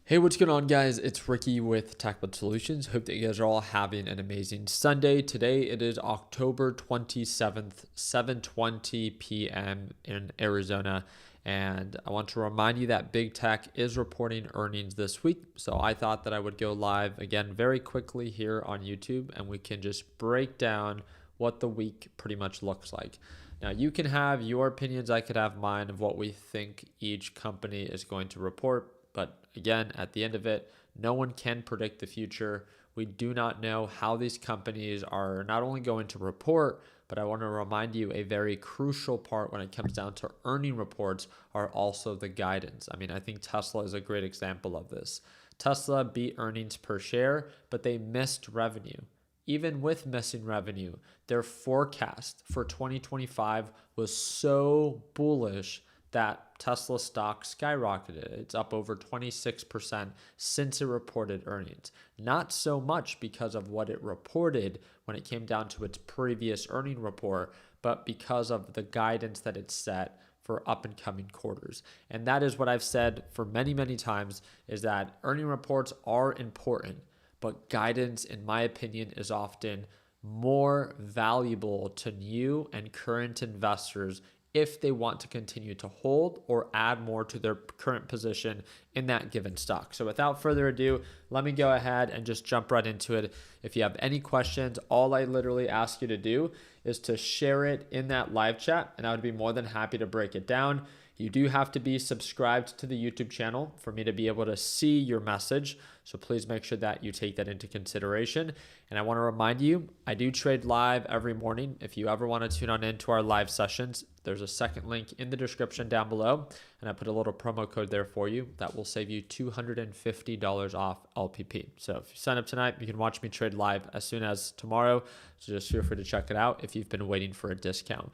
Hey, what's going on, guys? It's Ricky with TechBud Solutions. Hope that you guys are all having an amazing Sunday. Today it is October 27th, 7:20 p.m. in Arizona. And I want to remind you that Big Tech is reporting earnings this week. So I thought that I would go live again very quickly here on YouTube and we can just break down what the week pretty much looks like. Now, you can have your opinions, I could have mine of what we think each company is going to report. But again, at the end of it, no one can predict the future. We do not know how these companies are not only going to report, but I want to remind you a very crucial part when it comes down to earning reports are also the guidance. I mean, I think Tesla is a great example of this. Tesla beat earnings per share, but they missed revenue. Even with missing revenue, their forecast for 2025 was so bullish that Tesla stock skyrocketed. It's up over 26% since it reported earnings. Not so much because of what it reported when it came down to its previous earning report, but because of the guidance that it set for up and coming quarters. And that is what I've said for many, many times is that earning reports are important, but guidance, in my opinion, is often more valuable to new and current investors if they want to continue to hold or add more to their current position in that given stock. So without further ado, let me go ahead and just jump right into it. If you have any questions, all I literally ask you to do is to share it in that live chat, and I would be more than happy to break it down. You do have to be subscribed to the YouTube channel for me to be able to see your message. So please make sure that you take that into consideration. And I want to remind you, I do trade live every morning. If you ever want to tune on into our live sessions, there's a second link in the description down below. And I put a little promo code there for you that will save you $250 off LPP. So if you sign up tonight, you can watch me trade live as soon as tomorrow. So just feel free to check it out if you've been waiting for a discount.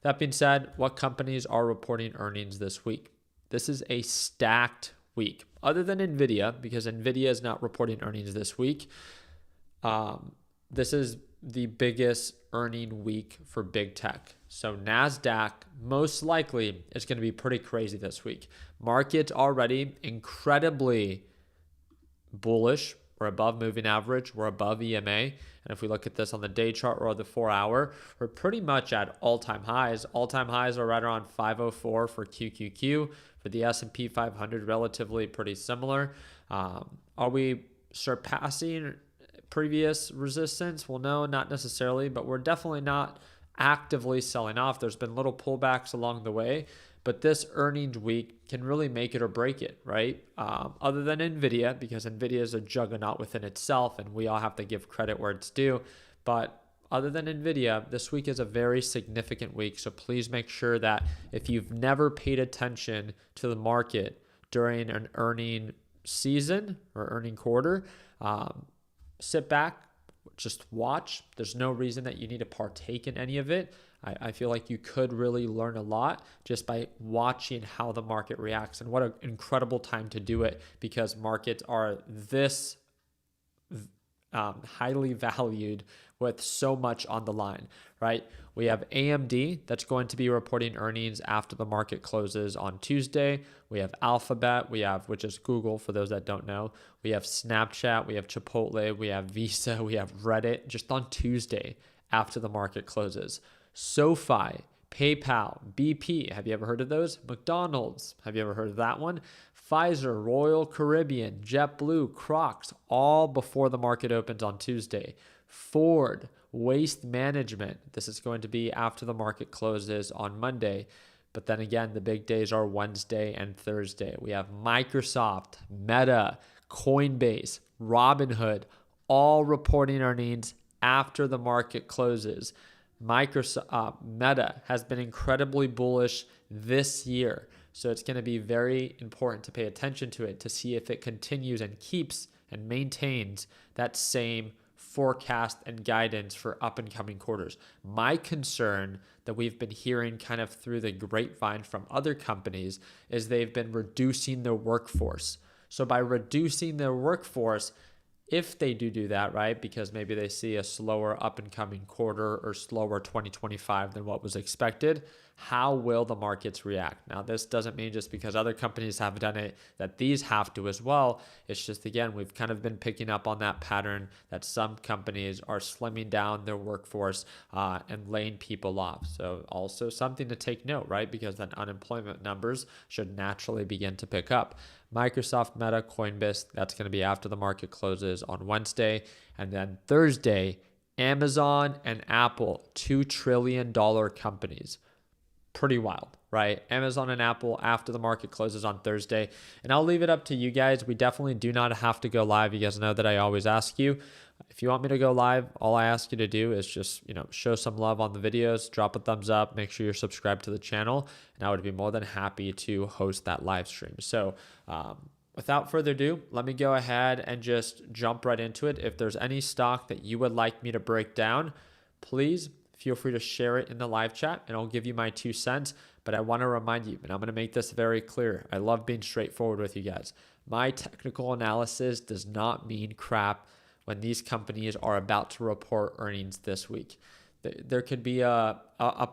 That being said, what companies are reporting earnings this week? This is a stacked week, other than NVIDIA, because NVIDIA is not reporting earnings this week. This is the biggest earning week for big tech. So NASDAQ most likely is going to be pretty crazy this week. Market's already incredibly bullish. We're above moving average. We're above EMA. And if we look at this on the day chart or the 4-hour, we're pretty much at all-time highs. All-time highs are right around 504 for QQQ. For the S&P 500, relatively pretty similar. Are we surpassing previous resistance? Well, no, not necessarily, but we're definitely not actively selling off. There's been little pullbacks along the way, but this earnings week can really make it or break it, right? Other than NVIDIA, because NVIDIA is a juggernaut within itself, and we all have to give credit where it's due. But other than NVIDIA, this week is a very significant week. So please make sure that if you've never paid attention to the market during an earning season or earning quarter, sit back, just watch. There's no reason that you need to partake in any of it. I feel like you could really learn a lot just by watching how the market reacts, and what an incredible time to do it, because markets are this highly valued with so much on the line, right? We have AMD that's going to be reporting earnings after the market closes on Tuesday. We have Alphabet, which is Google for those that don't know. We have Snapchat, we have Chipotle, we have Visa, we have Reddit just on Tuesday after the market closes. SoFi, PayPal, BP, have you ever heard of those? McDonald's, have you ever heard of that one? Pfizer, Royal Caribbean, JetBlue, Crocs, all before the market opens on Tuesday. Ford, Waste Management, this is going to be after the market closes on Monday. But then again, the big days are Wednesday and Thursday. We have Microsoft, Meta, Coinbase, Robinhood, all reporting earnings after the market closes. Meta has been incredibly bullish this year. So it's going to be very important to pay attention to it to see if it continues and keeps and maintains that same forecast and guidance for up and coming quarters. My concern that we've been hearing kind of through the grapevine from other companies is they've been reducing their workforce. So by reducing their workforce, if they do that, right, because maybe they see a slower up and coming quarter or slower 2025 than what was expected, how will the markets react? Now, this doesn't mean just because other companies have done it that these have to as well. It's just, again, we've kind of been picking up on that pattern that some companies are slimming down their workforce and laying people off. So also something to take note, right? Because then unemployment numbers should naturally begin to pick up. Microsoft, Meta, Coinbase, that's going to be after the market closes on Wednesday. And then Thursday, Amazon and Apple, $2 trillion companies. Pretty wild, right? Amazon and Apple after the market closes on Thursday. And I'll leave it up to you guys. We definitely do not have to go live. You guys know that I always ask you. If you want me to go live, all I ask you to do is just, show some love on the videos, drop a thumbs up, make sure you're subscribed to the channel, and I would be more than happy to host that live stream. So without further ado, let me go ahead and just jump right into it. If there's any stock that you would like me to break down, please feel free to share it in the live chat and I'll give you my 2 cents. But I want to remind you, and I'm going to make this very clear. I love being straightforward with you guys. My technical analysis does not mean crap when these companies are about to report earnings this week. There could be a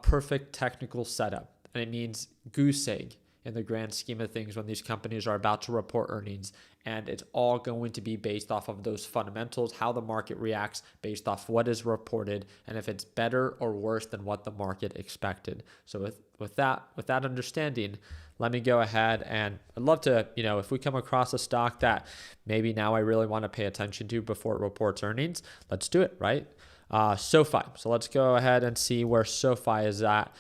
perfect technical setup, and it means goose egg in the grand scheme of things when these companies are about to report earnings. And it's all going to be based off of those fundamentals, how the market reacts based off what is reported, and if it's better or worse than what the market expected. So with that understanding, let me go ahead and I'd love to, if we come across a stock that maybe now I really want to pay attention to before it reports earnings, let's do it, right? SoFi. So let's go ahead and see where SoFi is at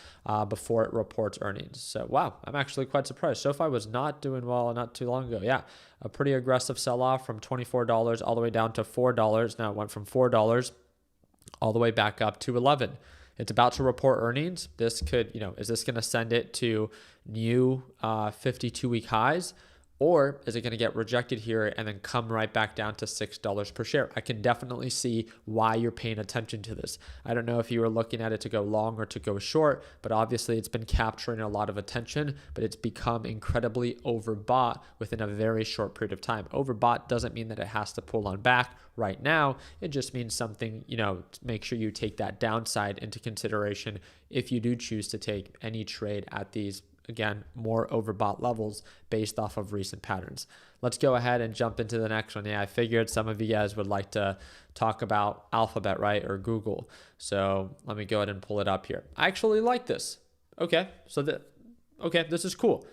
before it reports earnings. So wow, I'm actually quite surprised. SoFi was not doing well not too long ago. Yeah, a pretty aggressive sell-off from $24 all the way down to $4. Now it went from $4 all the way back up to $11. It's about to report earnings. This could, is this going to send it to new 52-week highs? Or is it going to get rejected here and then come right back down to $6 per share? I can definitely see why you're paying attention to this. I don't know if you were looking at it to go long or to go short, but obviously it's been capturing a lot of attention, but it's become incredibly overbought within a very short period of time. Overbought doesn't mean that it has to pull on back right now. It just means something, make sure you take that downside into consideration if you do choose to take any trade at these, again, more overbought levels based off of recent patterns. Let's go ahead and jump into the next one. Yeah, I figured some of you guys would like to talk about Alphabet, right? Or Google. So let me go ahead and pull it up here. I actually like this. Okay, this is cool.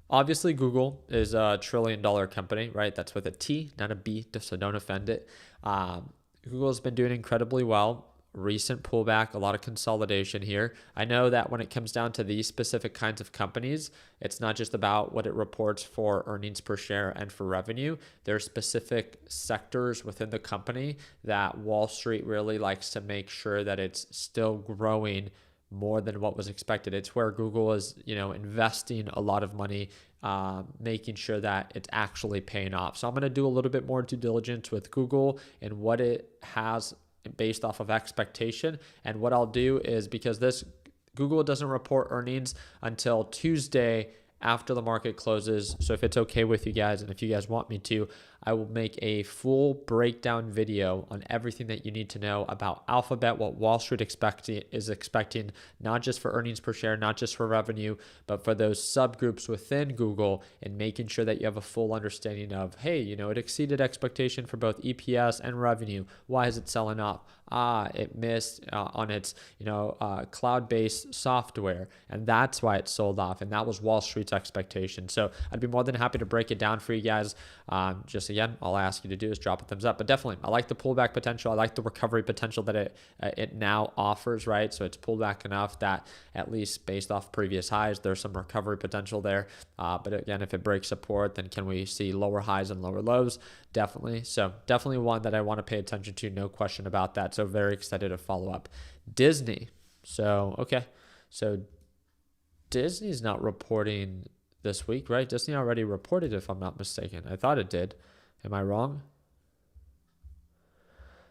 Obviously, Google is a $1 trillion company, right? That's with a T, not a B, so don't offend it. Google has been doing incredibly well. Recent pullback, a lot of consolidation here. I know that when it comes down to these specific kinds of companies, it's not just about what it reports for earnings per share and for revenue. There are specific sectors within the company that Wall Street really likes to make sure that it's still growing more than what was expected. It's where Google is, investing a lot of money, making sure that it's actually paying off. So I'm going to do a little bit more due diligence with Google and what it has based off of expectation. And what I'll do is, because Google doesn't report earnings until Tuesday after the market closes. So if it's okay with you guys, and if you guys want me to, I will make a full breakdown video on everything that you need to know about Alphabet, what Wall Street is expecting, not just for earnings per share, not just for revenue, but for those subgroups within Google, and making sure that you have a full understanding of, hey, it exceeded expectation for both EPS and revenue. Why is it selling off? It missed on its, cloud-based software, and that's why it sold off. And that was Wall Street's expectation. So I'd be more than happy to break it down for you guys. Just again, all I ask you to do is drop a thumbs up. But definitely, I like the pullback potential. I like the recovery potential that it now offers, right? So it's pulled back enough that at least based off previous highs, there's some recovery potential there. But again, if it breaks support, then can we see lower highs and lower lows? Definitely. So definitely one that I want to pay attention to. No question about that. So very excited to follow up. Disney. So Disney's not reporting this week, right? Disney already reported, if I'm not mistaken. I thought it did. Am I wrong?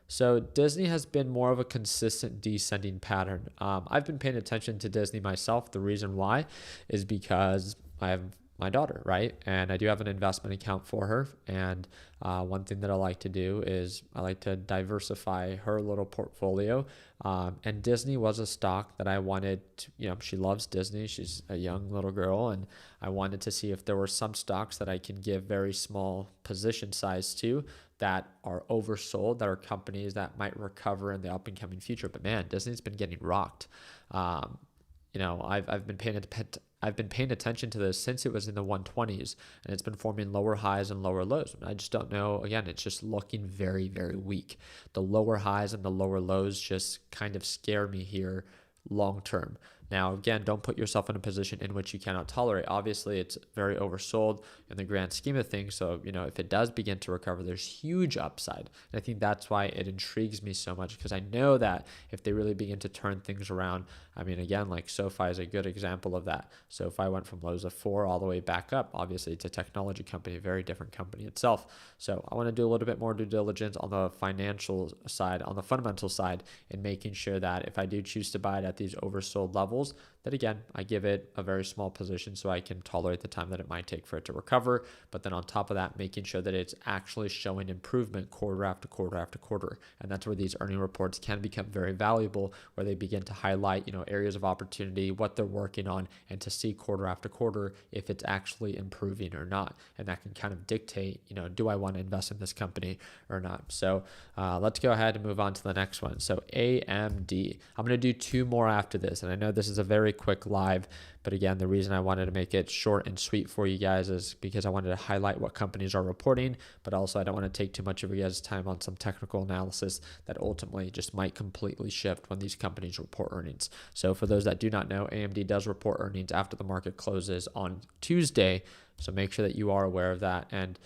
So Disney has been more of a consistent descending pattern. I've been paying attention to Disney myself. The reason why is because I have my daughter, right? And I do have an investment account for her. And one thing that I like to do is I like to diversify her little portfolio. And Disney was a stock that I wanted to, she loves Disney. She's a young little girl. And I wanted to see if there were some stocks that I can give very small position size to that are oversold, that are companies that might recover in the up and coming future. But man, Disney's been getting rocked. I've been paying attention to this since it was in the 120s, and it's been forming lower highs and lower lows. I just don't know. Again, it's just looking very, very weak. The lower highs and the lower lows just kind of scare me here long term. Now, again, don't put yourself in a position in which you cannot tolerate. Obviously, it's very oversold in the grand scheme of things. So, if it does begin to recover, there's huge upside. And I think that's why it intrigues me so much, because I know that if they really begin to turn things around, again, like SoFi is a good example of that. SoFi went from lows of 4 all the way back up. Obviously, it's a technology company, a very different company itself. So I want to do a little bit more due diligence on the financial side, on the fundamental side, in making sure that if I do choose to buy it at these oversold levels, that again, I give it a very small position so I can tolerate the time that it might take for it to recover. But then on top of that, making sure that it's actually showing improvement quarter after quarter after quarter. And that's where these earning reports can become very valuable, where they begin to highlight, areas of opportunity, what they're working on, and to see quarter after quarter if it's actually improving or not. And that can kind of dictate, do I want to invest in this company or not? So let's go ahead and move on to the next one. So AMD, I'm going to do 2 more after this. And I know this is a very quick live, but again, the reason I wanted to make it short and sweet for you guys is because I wanted to highlight what companies are reporting, but also I don't want to take too much of you guys' time on some technical analysis that ultimately just might completely shift when these companies report earnings. So for those that do not know, AMD does report earnings after the market closes on Tuesday. So make sure that you are aware of that. And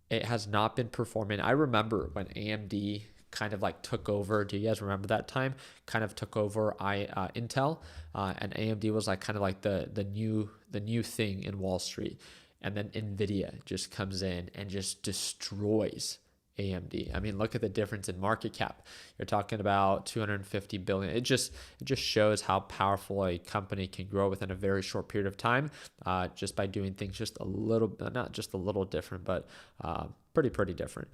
it has not been performing. I remember when AMD kind of like took over. Do you guys remember that time? Kind of took over Intel, and AMD was like kind of like the new thing in Wall Street, and then Nvidia just comes in and just destroys AMD. Look at the difference in market cap. You're talking about 250 billion. It just shows how powerful a company can grow within a very short period of time, just by doing things just a little, not just a little different, but pretty different.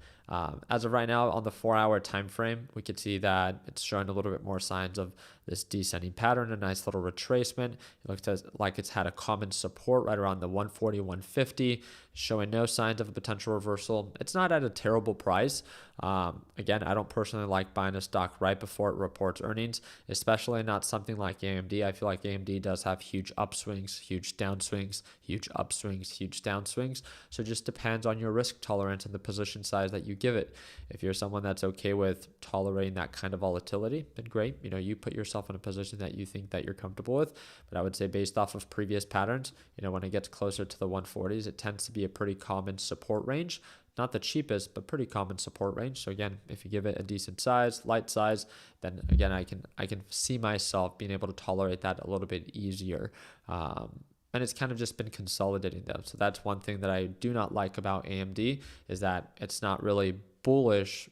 As of right now, on the 4-hour time frame, we could see that it's showing a little bit more signs of this descending pattern, a nice little retracement. It looks like it's had a common support right around the 140, 150, showing no signs of a potential reversal. It's not at a terrible price. Again, I don't personally like buying a stock right before it reports earnings, especially not something like AMD. I feel like AMD does have huge upswings, huge downswings, huge upswings, huge downswings. So it just depends on your risk tolerance and the position size that you give it. If you're someone that's okay with tolerating that kind of volatility, then great. You put yourself in a position that you think that you're comfortable with. But I would say based off of previous patterns, when it gets closer to the 140s, it tends to be a pretty common support range. Not the cheapest, but pretty common support range. So again, if you give it a decent size, light size, then again, I can see myself being able to tolerate that a little bit easier. And it's kind of just been consolidating though. So that's one thing that I do not like about AMD, is that it's not really bullish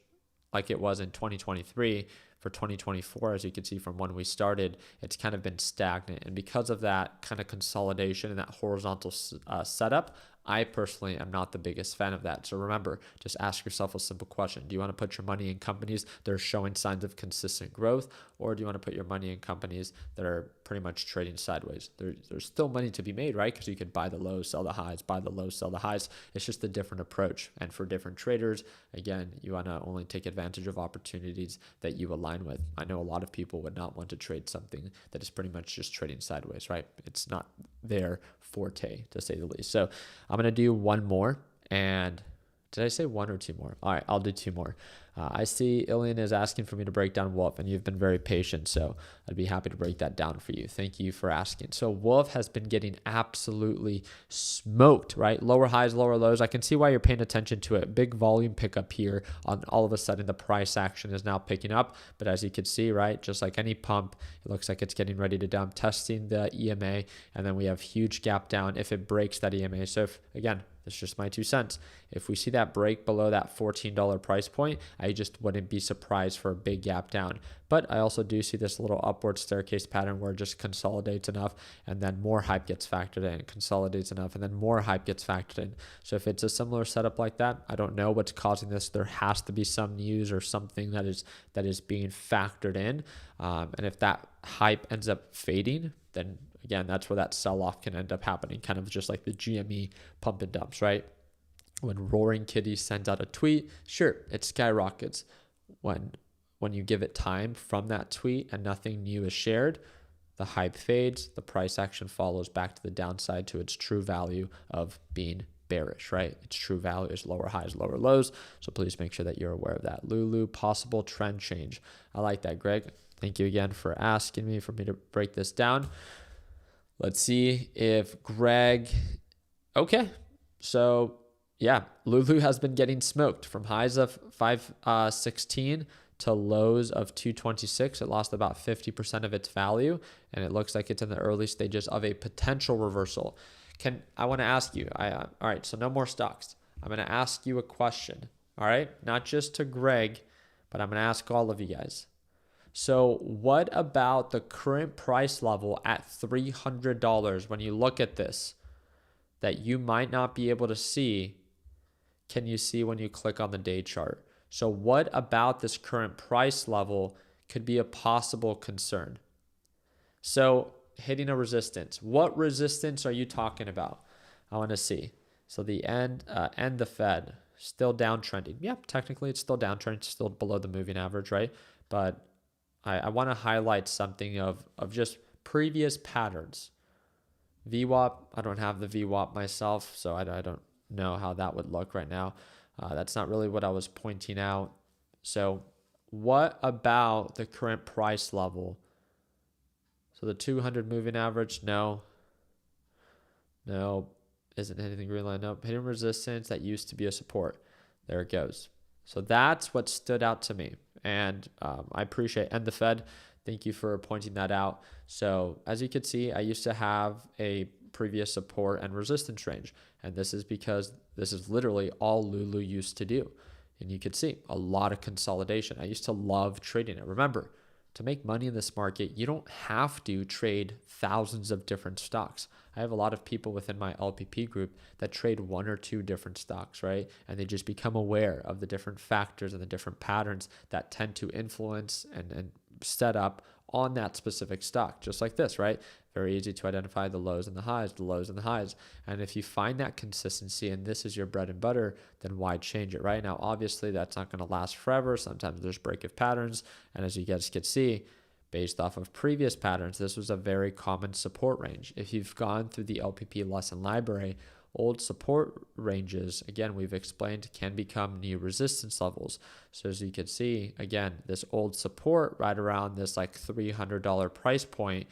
like it was in 2023. For 2024, as you can see from when we started, it's kind of been stagnant. And because of that kind of consolidation and that horizontal setup, I personally am not the biggest fan of that. So remember, just ask yourself a simple question. Do you want to put your money in companies that are showing signs of consistent growth, or do you want to put your money in companies that are pretty much trading sideways? There's still money to be made, right? Because you could buy the lows, sell the highs, buy the lows, sell the highs. It's just a different approach. And for different traders, again, you want to only take advantage of opportunities that you align with. I know a lot of people would not want to trade something that is pretty much just trading sideways, right? It's not their forte, to say the least. So I'm going to do one more. And did I say one or 2 more? All right, I'll do 2 more. I see Ilian is asking for me to break down Wolf, and you've been very patient, so I'd be happy to break that down for you. Thank you for asking. So Wolf has been getting absolutely smoked, right? Lower highs, lower lows. I can see why you're paying attention to it. Big volume pickup here. On all of a sudden, the price action is now picking up. But as you can see, right, just like any pump, it looks like it's getting ready to dump, testing the EMA, and then we have huge gap down if it breaks that EMA. So if, again, that's just my 2 cents. If we see that break below that $14 price point, I just wouldn't be surprised for a big gap down. But I also do see this little upward staircase pattern where it just consolidates enough and then more hype gets factored in, consolidates enough and then more hype gets factored in. So if it's a similar setup like that, I don't know what's causing this. There has to be some news or something that is being factored in. And if that hype ends up fading, then again, that's where that sell-off can end up happening, kind of just like the GME pump and dumps, right? When Roaring Kitty sends out a tweet, sure, it skyrockets. When you give it time from that tweet and nothing new is shared, the hype fades, the price action follows back to the downside to its true value of being bearish, right? Its true value is lower highs, lower lows. So please make sure that you're aware of that. LULU, possible trend change. I like that, Greg. Thank you again for asking me, for me to break this down. Let's see if Greg, okay. So yeah, LULU has been getting smoked from highs of 516 to lows of 226. It lost about 50% of its value, and it looks like it's in the early stages of a potential reversal. I want to ask you, all right, so no more stocks. I'm going to ask you a question, all right? Not just to Greg, but I'm going to ask all of you guys. So what about the current price level at $300 when you look at this that you might not be able to see? Can you see when you click on the day chart? So what about this current price level could be a possible concern? So hitting a resistance. What resistance are you talking about? I want to see. So the end the Fed still downtrending. Yeah, technically it's still downtrending, it's still below the moving average, right? But I want to highlight something of just previous patterns. VWAP, I don't have the VWAP myself, so I don't know how that would look right now. That's not really what I was pointing out. So what about the current price level? So the 200 moving average, no. Isn't anything green line? Nope. Hitting resistance that used to be a support. There it goes. So that's what stood out to me. And I appreciate, and the Fed, thank you for pointing that out. So as you can see, I used to have a previous support and resistance range. And this is because this is literally all LULU used to do. And you could see a lot of consolidation. I used to love trading it. Remember, to make money in this market, you don't have to trade thousands of different stocks. I have a lot of people within my LPP group that trade one or two different stocks, right? And they just become aware of the different factors and the different patterns that tend to influence and set up on that specific stock, just like this, right? Very easy to identify the lows and the highs, the lows and the highs. And if you find that consistency and this is your bread and butter, then why change it, right? Now, obviously, that's not going to last forever. Sometimes there's break-of patterns. And as you guys can see, based off of previous patterns, this was a very common support range. If you've gone through the LPP lesson library, old support ranges, again, we've explained, can become new resistance levels. So as you can see, again, this old support right around this like $300 price point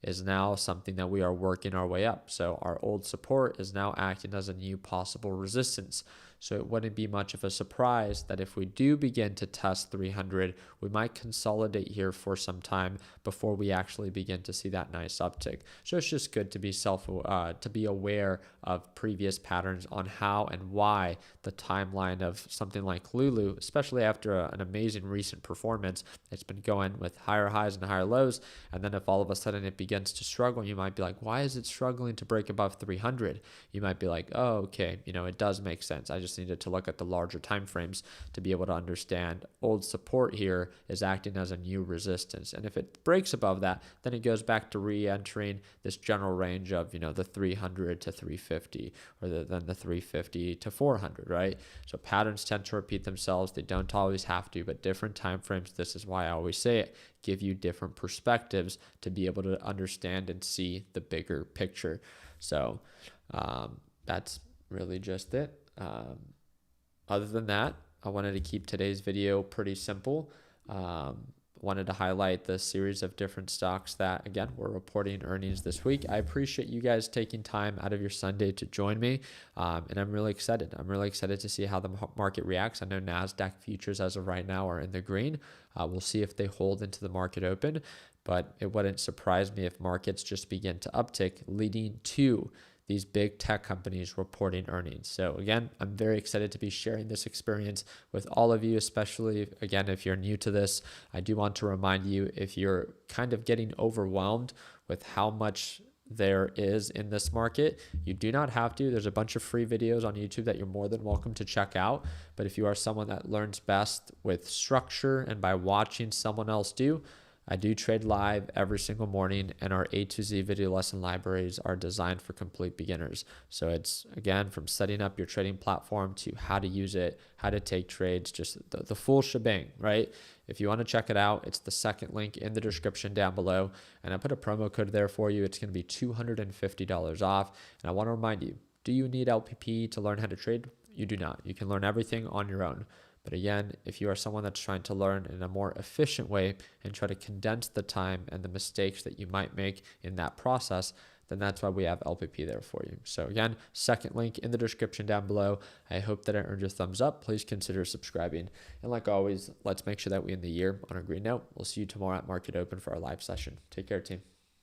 is now something that we are working our way up. So our old support is now acting as a new possible resistance. So it wouldn't be much of a surprise that if we do begin to test 300, we might consolidate here for some time before we actually begin to see that nice uptick. So it's just good to be aware of previous patterns on how and why the timeline of something like LULU, especially after an amazing recent performance, it's been going with higher highs and higher lows. And then if all of a sudden it begins to struggle, you might be like, why is it struggling to break above 300? You might be like, oh, okay, it does make sense. I just needed to look at the larger time frames to be able to understand old support here is acting as a new resistance. And if it breaks above that, then it goes back to re-entering this general range of, the 300 to 350 or then the 350 to 400, right? So patterns tend to repeat themselves. They don't always have to, but different time frames, this is why I always say it, give you different perspectives to be able to understand and see the bigger picture. So that's really just it. Other than that, I wanted to keep today's video pretty simple. Wanted to highlight the series of different stocks that, again, we're reporting earnings this week. I appreciate you guys taking time out of your Sunday to join me, and I'm really excited. I'm really excited to see how the market reacts. I know NASDAQ futures as of right now are in the green. We'll see if they hold into the market open, but it wouldn't surprise me if markets just begin to uptick, leading to these big tech companies reporting earnings. So again, I'm very excited to be sharing this experience with all of you, especially again, if you're new to this. I do want to remind you, if you're kind of getting overwhelmed with how much there is in this market, you do not have to. There's a bunch of free videos on YouTube that you're more than welcome to check out. But if you are someone that learns best with structure and by watching someone else do, I do trade live every single morning, and our A to Z video lesson libraries are designed for complete beginners. So it's, again, from setting up your trading platform to how to use it, how to take trades, just the full shebang, right? If you want to check it out, it's the second link in the description down below, and I put a promo code there for you. It's going to be $250 off. And I want to remind you, do you need LPP to learn how to trade? You do not. You can learn everything on your own. But again, if you are someone that's trying to learn in a more efficient way and try to condense the time and the mistakes that you might make in that process, then that's why we have LPP there for you. So again, second link in the description down below. I hope that it earned your thumbs up. Please consider subscribing. And like always, let's make sure that we end the year on a green note. We'll see you tomorrow at Market Open for our live session. Take care, team.